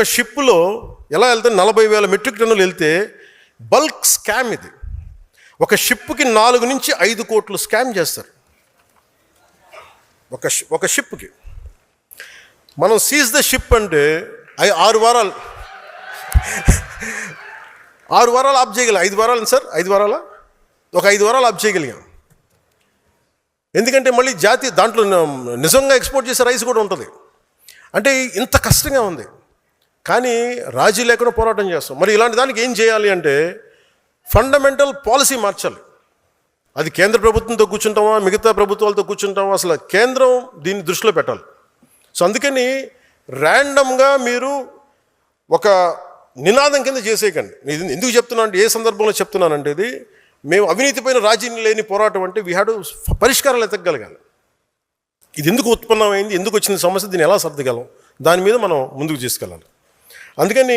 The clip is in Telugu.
ఒక్క షిప్లో ఎలా వెళ్తే 40,000 మెట్రిక్ టన్నులు వెళ్తే బల్క్ స్కామ్ ఇది. ఒక షిప్కి 4 నుంచి 5 కోట్లు స్కామ్ చేస్తారు ఒక షిప్కి. మనం సీజ్ ద షిప్ అంటే 6 వారాలు ఆఫ్ చేయగలిగాం. 5 వారాలు సార్, 5 వారాల ఒక 5 వారాలు ఆఫ్ చేయగలిగాం. ఎందుకంటే మళ్ళీ దాంట్లో నిజంగా ఎక్స్పోర్ట్ చేసే రైస్ కూడా ఉంటుంది. అంటే ఇంత కష్టంగా ఉంది, కానీ రాజీ లేకుండా పోరాటం చేస్తాం. మరి ఇలాంటి దానికి ఏం చేయాలి అంటే ఫండమెంటల్ పాలసీ మార్చాలి. అది కేంద్ర ప్రభుత్వంతో కూర్చుంటామా, మిగతా ప్రభుత్వాలతో కూర్చుంటామా, అసలు కేంద్రం దీన్ని దృష్టిలో పెట్టాలి. సో అందుకని ర్యాండమ్గా మీరు ఒక నినాదం కింద చేసేయకండి. ఇది ఎందుకు చెప్తున్నా అంటే, ఏ సందర్భంలో చెప్తున్నానంటే, ఇది మేము అవినీతిపైన రాజీ లేని పోరాటం అంటే వీ హ్యావ్ పరిష్కారాలు ఎతకగలగాలి. ఇది ఎందుకు ఉత్పన్నమైంది, ఎందుకు వచ్చింది సమస్య, దీన్ని ఎలా సర్దగలం, దాని మీద మనం ముందుకు తీసుకెళ్ళాలి. అందుకని